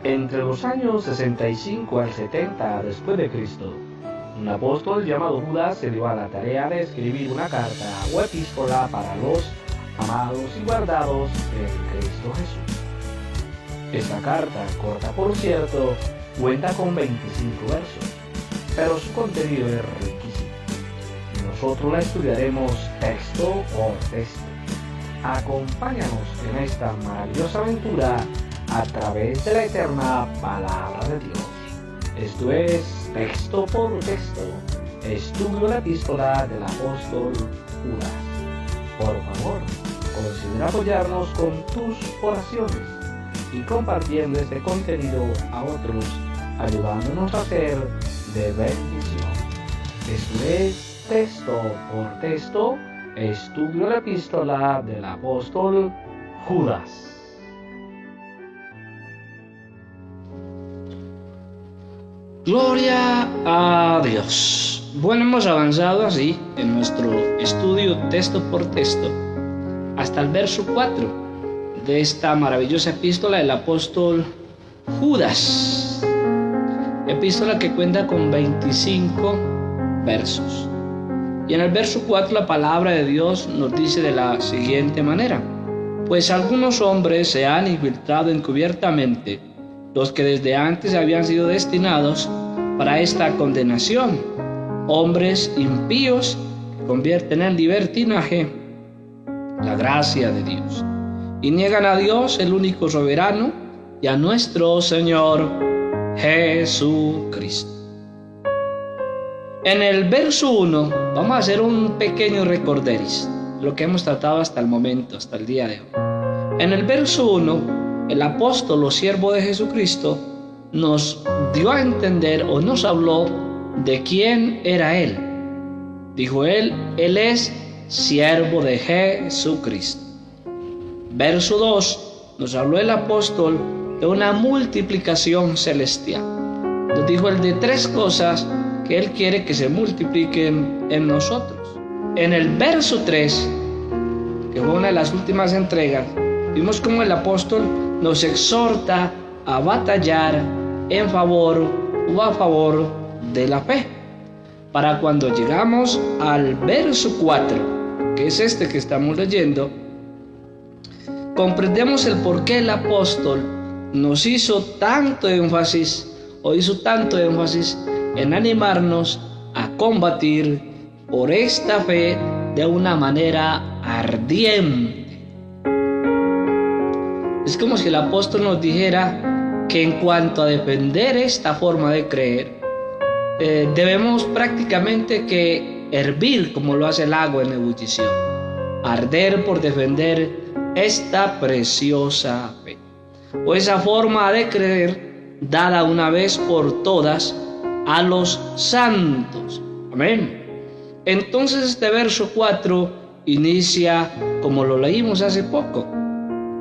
Entre los años 65 al 70 después de Cristo, un apóstol llamado Judas se dio a la tarea de escribir una carta o epístola para los amados y guardados en Cristo Jesús. Esta carta, corta por cierto, cuenta con 25 versos, pero su contenido es riquísimo. Y nosotros la estudiaremos texto por texto. Acompáñanos en esta maravillosa aventura a través de la eterna palabra de Dios. Esto es texto por texto, estudio la epístola del apóstol Judas. Por favor, considera apoyarnos con tus oraciones y compartiendo este contenido a otros, ayudándonos a ser de bendición. Esto es texto por texto, estudio la epístola del apóstol Judas. Gloria a Dios. Bueno, hemos avanzado así en nuestro estudio texto por texto hasta el verso 4 de esta maravillosa epístola del apóstol Judas. Epístola que cuenta con 25 versos. Y en el verso 4 la palabra de Dios nos dice de la siguiente manera: pues algunos hombres se han infiltrado encubiertamente, los que desde antes habían sido destinados para esta condenación, hombres impíos que convierten en libertinaje la gracia de Dios y niegan a Dios, el único soberano, y a nuestro Señor Jesucristo. En el verso 1 vamos a hacer un pequeño recorderis, lo que hemos tratado hasta el momento, hasta el día de hoy. En el verso 1, el apóstol o siervo de Jesucristo nos dio a entender o nos habló de quién era Él. Dijo Él es siervo de Jesucristo. Verso 2, nos habló el apóstol de una multiplicación celestial. Nos dijo Él de 3 cosas que Él quiere que se multipliquen en nosotros. En el verso 3, que fue una de las últimas entregas, vimos cómo el apóstol nos exhorta a batallar en favor o a favor de la fe. Para cuando llegamos al verso 4, que es este que estamos leyendo, comprendemos el por qué el apóstol nos hizo tanto énfasis en animarnos a combatir por esta fe de una manera ardiente. Es como si el apóstol nos dijera que en cuanto a defender esta forma de creer, debemos prácticamente que hervir como lo hace el agua en ebullición, arder por defender esta preciosa fe, o esa forma de creer dada una vez por todas a los santos. Amén. Entonces este verso 4 inicia como lo leímos hace poco: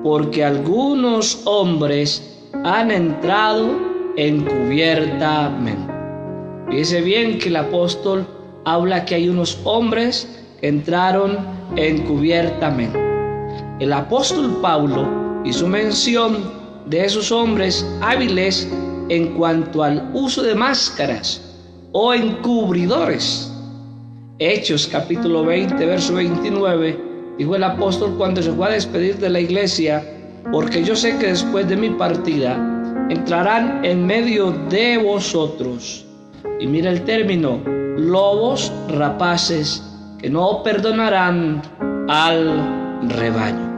porque algunos hombres han entrado encubiertamente. Fíjese bien que el apóstol habla que hay unos hombres que entraron encubiertamente. El apóstol Pablo hizo mención de esos hombres hábiles en cuanto al uso de máscaras o encubridores. Hechos capítulo 20, verso 29, dijo el apóstol cuando se fue a despedir de la iglesia: porque yo sé que después de mi partida entrarán en medio de vosotros, y mira el término, lobos rapaces que no perdonarán al rebaño.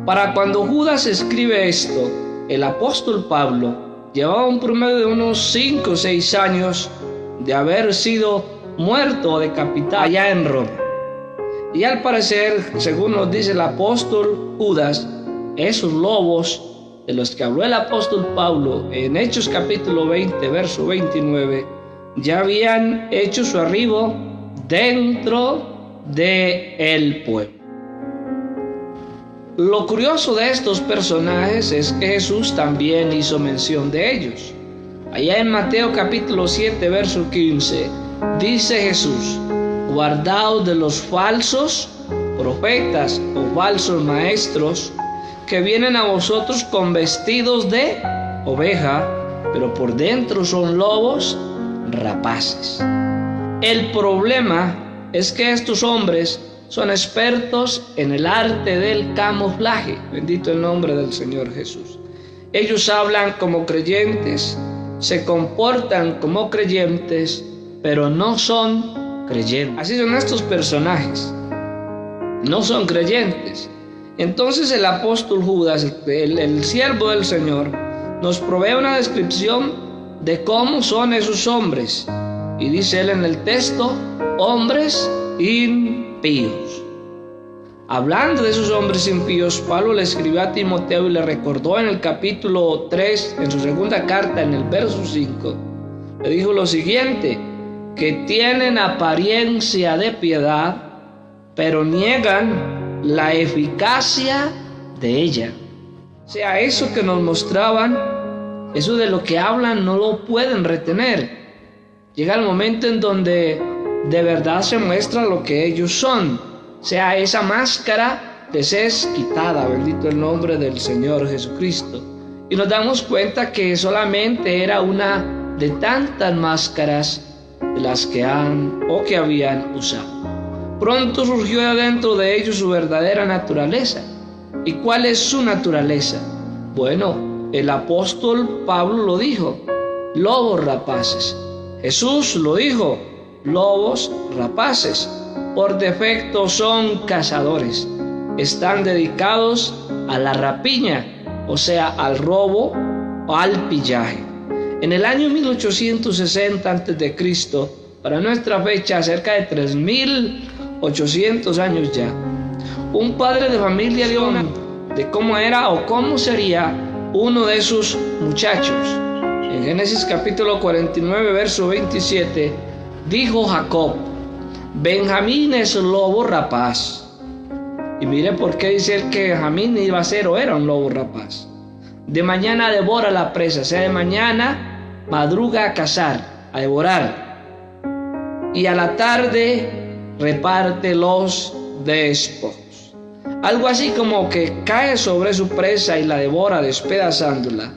Para cuando Judas escribe esto, el apóstol Pablo llevaba un promedio de unos 5 o 6 años de haber sido muerto o decapitado allá en Roma. Y al parecer, según nos dice el apóstol Judas, esos lobos de los que habló el apóstol Pablo en Hechos capítulo 20, verso 29, ya habían hecho su arribo dentro del pueblo. Lo curioso de estos personajes es que Jesús también hizo mención de ellos. Allá en Mateo capítulo 7, verso 15, dice Jesús: guardaos de los falsos profetas o falsos maestros que vienen a vosotros con vestidos de oveja, pero por dentro son lobos rapaces. El problema es que estos hombres son expertos en el arte del camuflaje. Bendito el nombre del Señor Jesús. Ellos hablan como creyentes, se comportan como creyentes, pero no son creyentes. Así son estos personajes. No son creyentes. Entonces el apóstol Judas, el siervo del Señor, nos provee una descripción de cómo son esos hombres. Y dice él en el texto, hombres impíos. Hablando de esos hombres impíos, Pablo le escribió a Timoteo y le recordó en el capítulo 3, en su segunda carta, en el verso 5, le dijo lo siguiente, que tienen apariencia de piedad, pero niegan la eficacia de ella. O sea, eso que nos mostraban, eso de lo que hablan no lo pueden retener. Llega el momento en donde de verdad se muestra lo que ellos son. O sea, esa máscara les es quitada, bendito el nombre del Señor Jesucristo. Y nos damos cuenta que solamente era una de tantas máscaras de las que habían usado. Pronto surgió de adentro de ellos su verdadera naturaleza. ¿Y cuál es su naturaleza? Bueno, el apóstol Pablo lo dijo, lobos rapaces. Jesús lo dijo, lobos rapaces. Por defecto son cazadores. Están dedicados a la rapiña, o sea, al robo o al pillaje. En el año 1860 a.C., para nuestra fecha, cerca de 3.800 años ya, un padre de familia dio una de cómo era o cómo sería uno de sus muchachos. En Génesis capítulo 49, verso 27, dijo Jacob, Benjamín es lobo rapaz. Y mire por qué dice él que Benjamín iba a ser o era un lobo rapaz. De mañana devora la presa, o sea, de mañana madruga a cazar, a devorar. Y a la tarde reparte los despojos. Algo así como que cae sobre su presa y la devora despedazándola.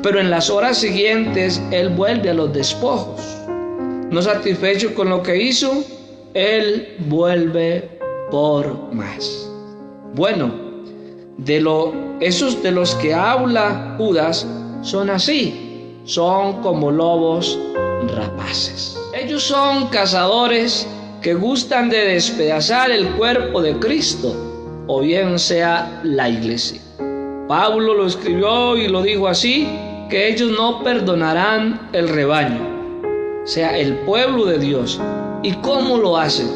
Pero en las horas siguientes él vuelve a los despojos. No satisfecho con lo que hizo, él vuelve por más. Bueno, esos de los que habla Judas son así, son como lobos rapaces. Ellos son cazadores que gustan de despedazar el cuerpo de Cristo, o bien sea la iglesia. Pablo lo escribió y lo dijo así, que ellos no perdonarán el rebaño, o sea, el pueblo de Dios. ¿Y cómo lo hacen?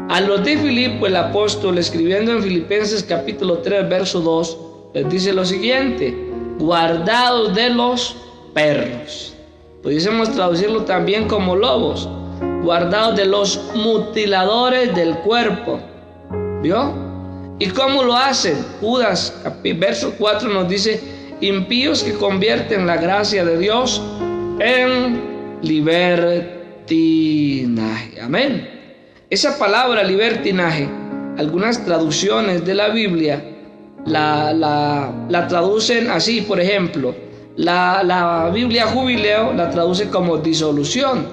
A los de Filipo, el apóstol, escribiendo en Filipenses capítulo 3, verso 2, les dice lo siguiente, guardados de los perros. Pudiésemos traducirlo también como lobos, guardados de los mutiladores del cuerpo. ¿Vio? ¿Y cómo lo hacen? Judas, verso 4 nos dice, impíos que convierten la gracia de Dios en libertinaje. Amén. Esa palabra libertinaje, algunas traducciones de la Biblia la traducen así. Por ejemplo, la Biblia Jubileo la traduce como disolución,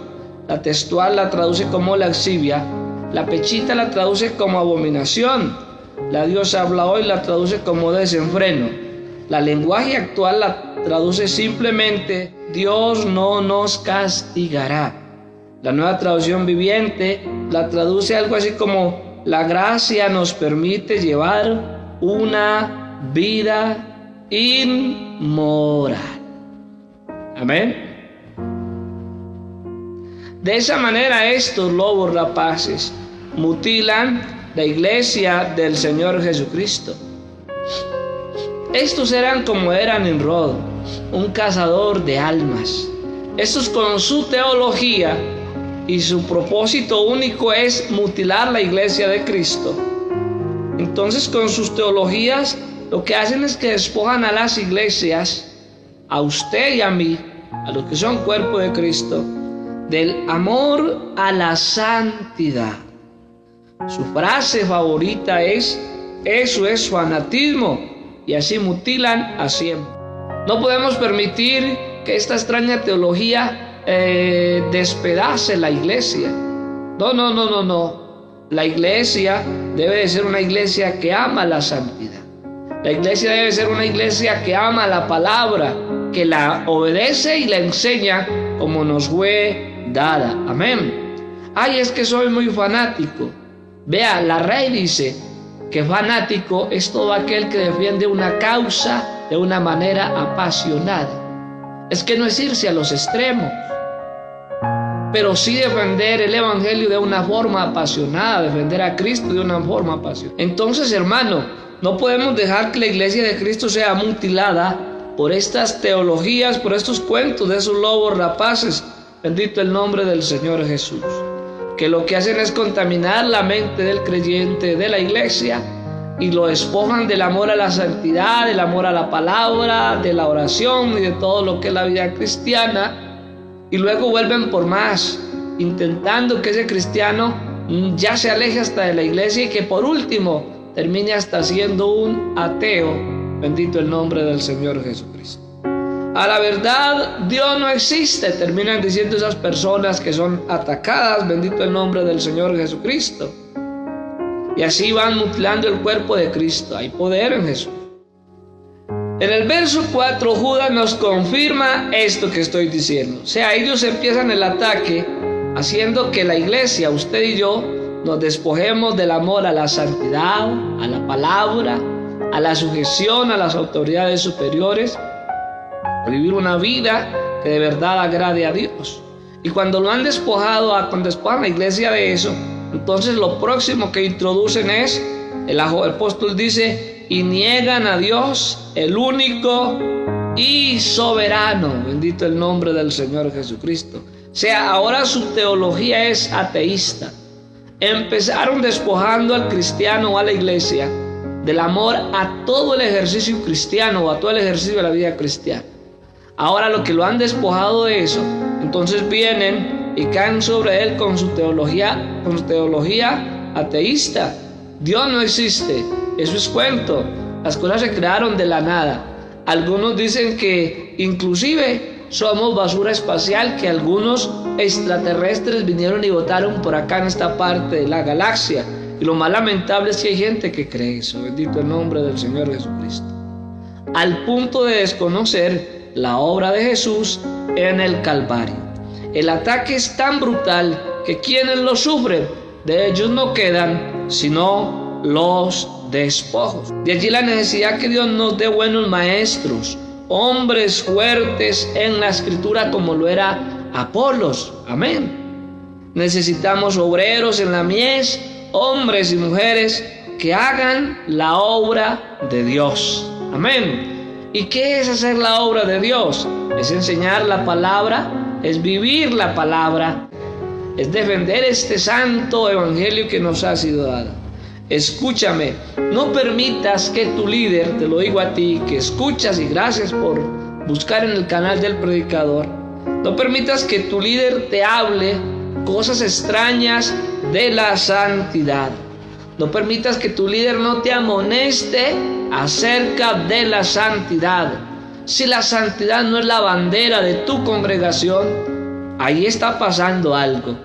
la textual la traduce como lascivia, la Pechita la traduce como abominación, la Dios habla hoy la traduce como desenfreno, la lenguaje actual la traduce simplemente Dios no nos castigará. La Nueva Traducción Viviente la traduce algo así como la gracia nos permite llevar una vida inmoral. Amén. De esa manera estos lobos rapaces mutilan la iglesia del Señor Jesucristo. Estos eran como era Nimrod, un cazador de almas. Estos con su teología y su propósito único es mutilar la iglesia de Cristo. Entonces con sus teologías lo que hacen es que despojan a las iglesias, a usted y a mí, a los que son cuerpo de Cristo, del amor a la santidad. Su frase favorita es Eso es fanatismo y así mutilan a siempre. No podemos permitir que esta extraña teología despedace la iglesia. No. La iglesia debe de ser una iglesia que ama la santidad. La iglesia debe ser una iglesia que ama la palabra, que la obedece y la enseña como nos fue dada. Amén. Ay, es que soy muy fanático. Vea, la Rey dice que fanático es todo aquel que defiende una causa de una manera apasionada. Es que no es irse a los extremos, pero sí defender el evangelio de una forma apasionada, defender a Cristo de una forma apasionada. Entonces, hermano, no podemos dejar que la iglesia de Cristo sea mutilada por estas teologías, por estos cuentos de esos lobos rapaces. Bendito el nombre del Señor Jesús, que lo que hacen es contaminar la mente del creyente, de la iglesia, y lo despojan del amor a la santidad, del amor a la palabra, de la oración y de todo lo que es la vida cristiana. Y luego vuelven por más, intentando que ese cristiano ya se aleje hasta de la iglesia y que por último termine hasta siendo un ateo. Bendito el nombre del Señor Jesucristo. A la verdad, Dios no existe, terminan diciendo esas personas que son atacadas. Bendito el nombre del Señor Jesucristo. Y así van mutilando el cuerpo de Cristo. Hay poder en Jesús. En el verso 4, Judas nos confirma esto que estoy diciendo. O sea, ellos empiezan el ataque haciendo que la iglesia, usted y yo, nos despojemos del amor a la santidad, a la palabra, a la sujeción a las autoridades superiores, a vivir una vida que de verdad agrade a Dios. Y cuando lo han despojado, cuando despojan a la iglesia de eso, entonces lo próximo que introducen es, el apóstol dice, y niegan a Dios, el único y soberano. Bendito el nombre del Señor Jesucristo. O sea, ahora su teología es ateísta. Empezaron despojando al cristiano o a la iglesia del amor a todo el ejercicio cristiano o a todo el ejercicio de la vida cristiana. Ahora lo que lo han despojado de eso, entonces vienen y caen sobre él con su teología ateísta. Dios no existe, eso es cuento, las cosas se crearon de la nada. Algunos dicen que inclusive somos basura espacial, que algunos extraterrestres vinieron y botaron por acá en esta parte de la galaxia. Y lo más lamentable es que hay gente que cree eso. Bendito el nombre del Señor Jesucristo. Al punto de desconocer la obra de Jesús en el Calvario. El ataque es tan brutal que quienes lo sufren, de ellos no quedan sino los despojos. De allí la necesidad que Dios nos dé buenos maestros, hombres fuertes en la escritura como lo era Apolos. Amén. Necesitamos obreros en la mies, hombres y mujeres que hagan la obra de Dios. Amén. ¿Y qué es hacer la obra de Dios? Es enseñar la palabra, es vivir la palabra, es defender este santo evangelio que nos ha sido dado. Escúchame, no permitas que tu líder, te lo digo a ti, que escuchas y gracias por buscar en el canal del predicador, no permitas que tu líder te hable cosas extrañas de la santidad. No permitas que tu líder no te amoneste acerca de la santidad. Si la santidad no es la bandera de tu congregación, ahí está pasando algo.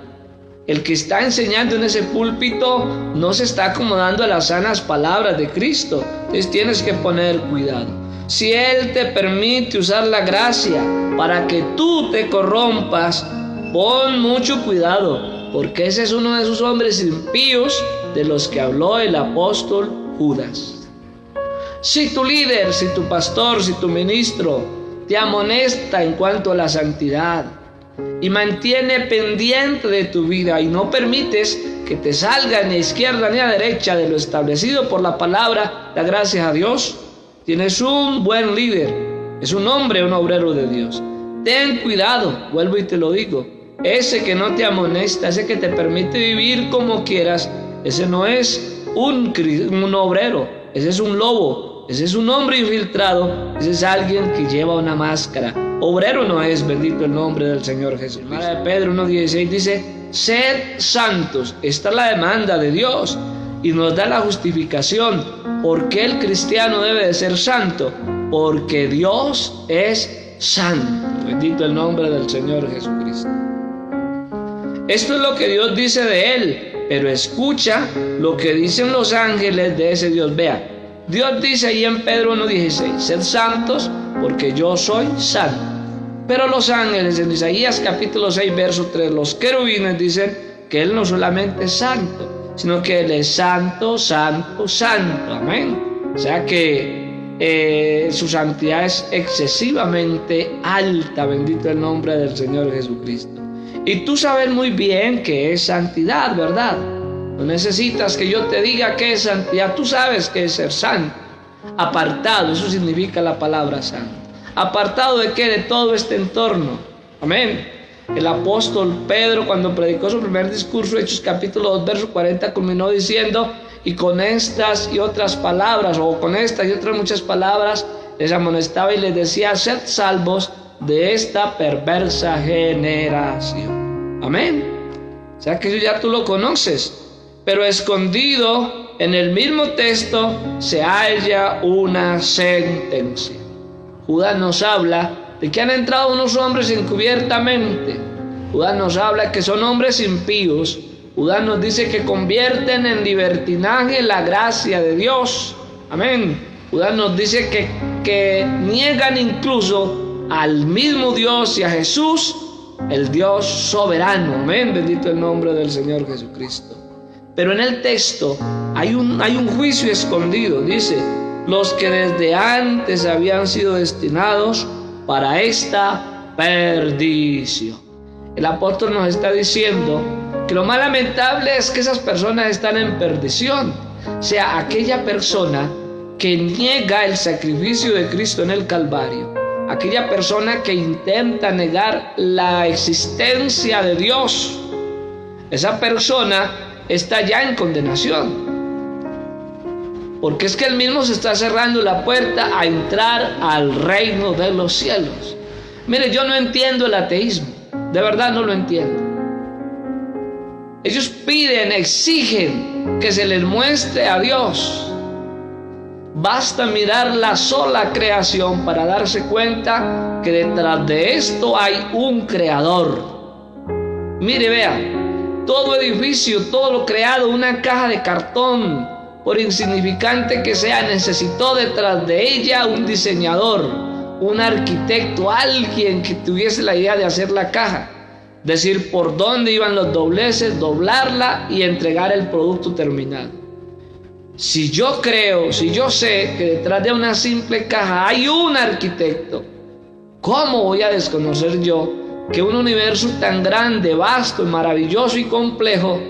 El que está enseñando en ese púlpito no se está acomodando a las sanas palabras de Cristo. Entonces tienes que poner cuidado. Si Él te permite usar la gracia para que tú te corrompas, pon mucho cuidado, porque ese es uno de esos hombres impíos de los que habló el apóstol Judas. Si tu líder, si tu pastor, si tu ministro te amonesta en cuanto a la santidad y mantiene pendiente de tu vida y no permites que te salga ni a izquierda ni a derecha de lo establecido por la palabra, da gracias a Dios. Tienes un buen líder, es un hombre, un obrero de Dios. Ten cuidado, vuelvo y te lo digo. Ese que no te amonesta, ese que te permite vivir como quieras, ese no es un obrero, ese es un lobo, ese es un hombre infiltrado, ese es alguien que lleva una máscara. Obrero no es, bendito el nombre del Señor Jesús. Primera de Pedro 1:16 dice, sed santos. Esta es la demanda de Dios y nos da la justificación. ¿Por qué el cristiano debe de ser santo? Porque Dios es santo. Bendito el nombre del Señor Jesucristo. Esto es lo que Dios dice de Él, pero escucha lo que dicen los ángeles de ese Dios. Vea, Dios dice ahí en Pedro 1:16, sed santos porque yo soy santo. Pero los ángeles en Isaías capítulo 6 verso 3, los querubines dicen que Él no solamente es santo, sino que Él es santo, santo, santo. Amén. O sea que su santidad es excesivamente alta. Bendito el nombre del Señor Jesucristo. Y tú sabes muy bien que es santidad, ¿verdad? No necesitas que yo te diga qué es santidad. Tú sabes qué es ser santo. Apartado, eso significa la palabra santo. ¿Apartado de qué? De todo este entorno. Amén. El apóstol Pedro, cuando predicó su primer discurso, Hechos capítulo 2 verso 40, culminó diciendo: y con estas y otras palabras, o con estas y otras muchas palabras, les amonestaba y les decía: sed salvos de esta perversa generación. Amén. O sea que eso ya tú lo conoces. Pero escondido en el mismo texto se halla una sentencia. Judas nos habla de que han entrado unos hombres encubiertamente. Judas nos habla que son hombres impíos. Judas nos dice que convierten en libertinaje la gracia de Dios. Amén. Judas nos dice que niegan incluso al mismo Dios y a Jesús, el Dios soberano. Amén. Bendito el nombre del Señor Jesucristo. Pero en el texto hay un juicio escondido. Dice: los que desde antes habían sido destinados para esta perdición. El apóstol nos está diciendo que lo más lamentable es que esas personas están en perdición. O sea, aquella persona que niega el sacrificio de Cristo en el Calvario, aquella persona que intenta negar la existencia de Dios, esa persona está ya en condenación. Porque es que Él mismo se está cerrando la puerta a entrar al reino de los cielos. Mire, yo no entiendo el ateísmo. De verdad no lo entiendo. Ellos piden, exigen que se les muestre a Dios. Basta mirar la sola creación para darse cuenta que detrás de esto hay un creador. Mire, vea, todo edificio, todo lo creado, una caja de cartón, por insignificante que sea, necesitó detrás de ella un diseñador, un arquitecto, alguien que tuviese la idea de hacer la caja, decir por dónde iban los dobleces, doblarla y entregar el producto terminado. Si yo creo, si yo sé que detrás de una simple caja hay un arquitecto, ¿cómo voy a desconocer yo que un universo tan grande, vasto, maravilloso y complejo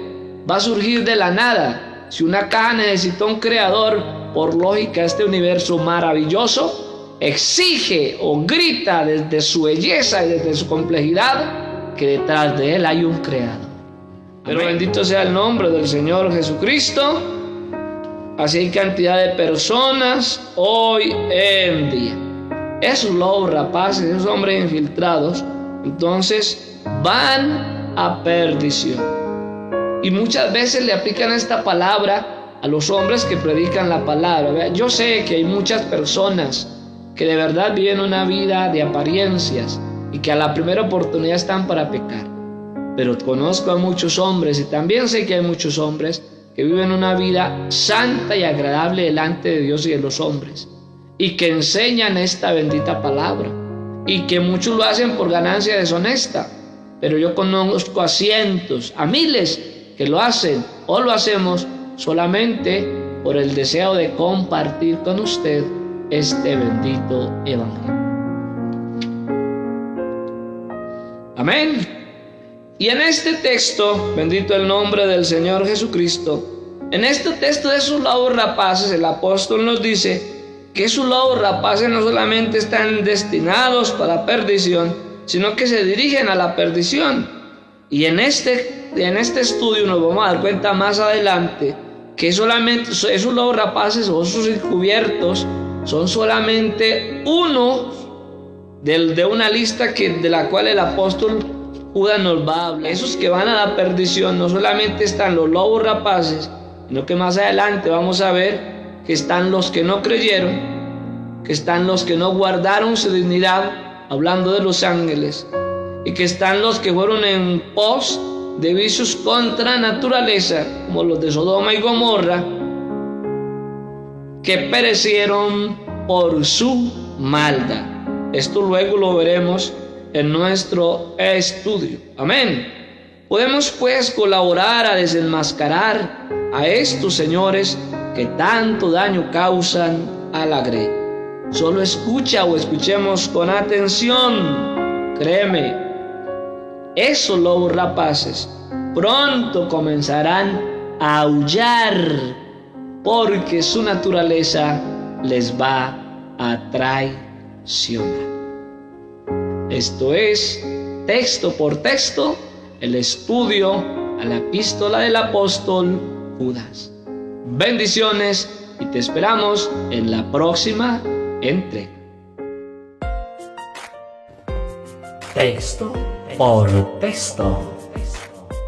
va a surgir de la nada? Si una caja necesitó un creador, por lógica este universo maravilloso exige o grita desde su belleza y desde su complejidad que detrás de él hay un creador. Pero bendito sea el nombre del Señor Jesucristo. Así hay cantidad de personas hoy en día. Esos lobos rapaces, esos hombres infiltrados, entonces van a perdición. Y muchas veces le aplican esta palabra a los hombres que predican la palabra. Yo sé que hay muchas personas que de verdad viven una vida de apariencias y que a la primera oportunidad están para pecar. Pero conozco a muchos hombres y también sé que hay muchos hombres que viven una vida santa y agradable delante de Dios y de los hombres, y que enseñan esta bendita palabra, y que muchos lo hacen por ganancia deshonesta. Pero yo conozco a cientos, a miles que lo hacen o lo hacemos solamente por el deseo de compartir con usted este bendito evangelio. Amén. Y en este texto, bendito el nombre del Señor Jesucristo, en este texto de esos lobos rapaces, el apóstol nos dice que esos lobos rapaces no solamente están destinados para perdición, sino que se dirigen a la perdición. Y en este estudio nos vamos a dar cuenta más adelante que solamente esos lobos rapaces o esos encubiertos son solamente uno de una lista de la cual el apóstol Judas nos va a hablar. Esos que van a la perdición no solamente están los lobos rapaces, sino que más adelante vamos a ver que están los que no creyeron, que están los que no guardaron su dignidad, hablando de los ángeles, y que están los que fueron en pos de vicios contra naturaleza, como los de Sodoma y Gomorra, que perecieron por su maldad. Esto luego lo veremos en nuestro estudio. Amén. Podemos pues colaborar a desenmascarar a estos señores que tanto daño causan a la grey. Solo escucha o escuchemos con atención. Créeme, esos lobos rapaces pronto comenzarán a aullar, porque su naturaleza les va a traicionar. Esto es, texto por texto, el estudio a la epístola del apóstol Judas. Bendiciones y te esperamos en la próxima entrega. Texto por texto.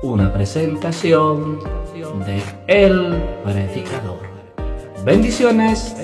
Una presentación de El Predicador. Bendiciones.